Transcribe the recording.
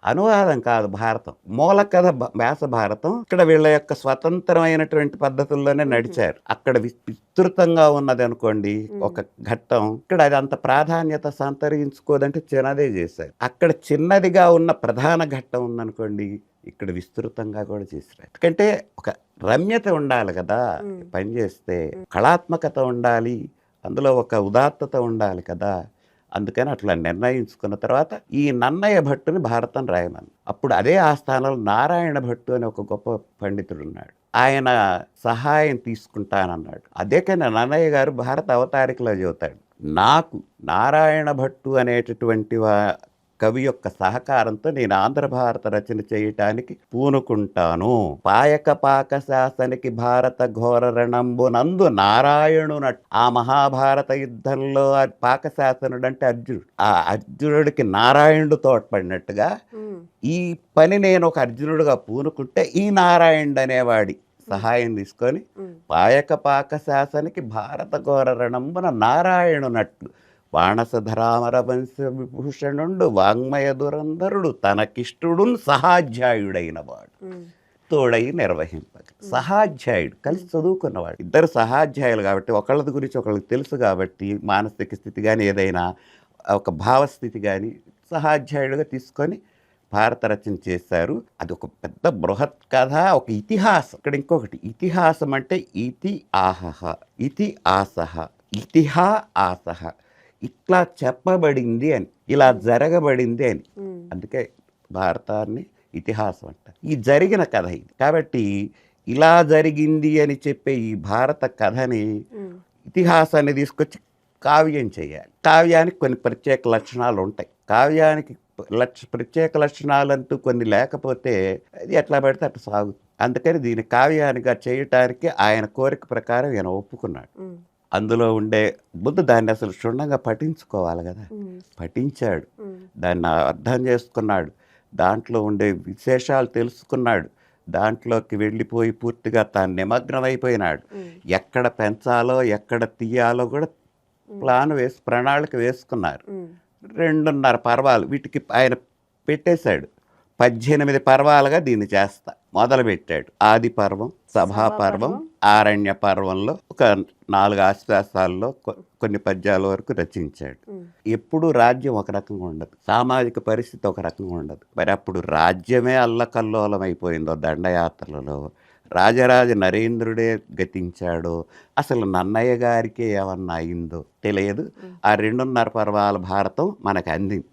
అనువాదం కాదు భారతం. మూల కథ వ్యాస భారతం. ఇక్కడ వీళ్ళ యొక్క స్వతంత్రమైనటువంటి పద్ధతుల్లోనే నడిచారు. అక్కడ విస్తృతంగా ఉన్నది అనుకోండి ఒక ఘట్టం, ఇక్కడ అది అంత ప్రాధాన్యత సంతరించుకోదంటే చిన్నదే చేశారు. అక్కడ చిన్నదిగా ఉన్న ప్రధాన ఘట్టం ఉందనుకోండి, ఇక్కడ విస్తృతంగా కూడా చేశారు. ఎందుకంటే ఒక రమ్యత ఉండాలి కదా పని చేస్తే, కళాత్మకత ఉండాలి, అందులో ఒక ఉదాత్తత ఉండాలి కదా. అందుకని అట్లా నిర్ణయించుకున్న తర్వాత ఈ నన్నయ్య భట్టుని భారతం రాయమని. అప్పుడు అదే ఆస్థానంలో నారాయణ భట్టు అని ఒక గొప్ప పండితుడు ఉన్నాడు. ఆయన సహాయం తీసుకుంటానన్నాడు. అదే కానీ నన్నయ్య గారు భారత అవతారికలో చెబుతాడు, నాకు నారాయణ భట్టు అనేటటువంటి కవి యొక్క సహకారంతో నేను ఆంధ్ర భారత రచన చేయటానికి పూనుకుంటాను. పాయక పాక శాసనికి భారత ఘోర రణంబునందు నారాయణునట్. ఆ మహాభారత యుద్ధంలో పాకశాసనుడు అంటే అర్జునుడు. ఆ అర్జునుడికి నారాయణుడు తోడ్పడినట్టుగా ఈ పని నేను ఒక అర్జునుడుగా పూనుకుంటే ఈ నారాయణుడు అనేవాడి సహాయం తీసుకొని పాయక పాక శాసనికి భారత ఘోర రణంబున నారాయణునట్లు బాణసధరామర వంశ విభూషణుండు వాంగ్మయ దురంధరుడు తనకిష్టుడు సహాధ్యాయుడైన వాడు తోడై నిర్వహింపక. సహాధ్యాయుడు కలిసి చదువుకున్నవాడు. ఇద్దరు సహాధ్యాయులు కాబట్టి ఒకళ్ళది గురించి ఒకళ్ళకి తెలుసు కాబట్టి మానసిక స్థితి కానీ ఏదైనా ఒక భావస్థితి కానీ సహాధ్యాయుడిగా తీసుకొని భారత రచన చేశారు. అది ఒక పెద్ద బృహత్ కథ, ఒక ఇతిహాసం. ఇక్కడ ఇంకొకటి ఇతిహాసం అంటే ఇతి ఆహహ, ఇతి ఆసహ, ఇతిహా ఆసహ, ఇట్లా చెప్పబడింది అని, ఇలా జరగబడింది అని. అందుకే భారతాన్ని ఇతిహాసం అంటారు. ఈ జరిగిన కథ ఇది కాబట్టి ఇలా జరిగింది అని చెప్పే ఈ భారత కథని ఇతిహాసాన్ని తీసుకొచ్చి కావ్యం చేయాలి. కావ్యానికి కొన్ని ప్రత్యేక లక్షణాలు ఉంటాయి. కావ్యానికి ప్రత్యేక లక్షణాలంటూ కొన్ని లేకపోతే అది ఎట్లా పడితే అట్లా సాగుతుంది. అందుకని దీన్ని కావ్యానిగా చేయటానికి ఆయన కోరిక ప్రకారం ఈయన ఒప్పుకున్నాడు. అందులో ఉండే ముందు దాన్ని అసలు క్షుణ్ణంగా పఠించుకోవాలి కదా. పఠించాడు, దాన్ని అర్థం చేసుకున్నాడు, దాంట్లో ఉండే విశేషాలు తెలుసుకున్నాడు, దాంట్లోకి వెళ్ళిపోయి పూర్తిగా తాను నిమగ్నమైపోయినాడు. ఎక్కడ పెంచాలో ఎక్కడ తీయాలో కూడా ప్రణాళిక వేసుకున్నారు. 2.5 పర్వాలు వీటికి ఆయన పెట్టేశాడు. 18 పర్వాలుగా దీన్ని చేస్తా మొదలుపెట్టాడు. ఆది పర్వం, సభా పర్వం, ఆరణ్య పర్వంలో ఒక 4 ఆశ్వాసాల్లో కొన్ని పద్యాల వరకు రచించాడు. ఎప్పుడు రాజ్యం ఒక రకంగా ఉండదు, సామాజిక పరిస్థితి ఒక రకంగా ఉండదు. మరి అప్పుడు రాజ్యమే అల్లకల్లోలం అయిపోయిందో దండయాత్రలలో, రాజరాజ నరేంద్రుడే గతించాడో, అసలు నన్నయ్య గారికే ఏమన్నా అయిందో తెలియదు. ఆ 2.5 పర్వాల భారతం మనకు అందింది.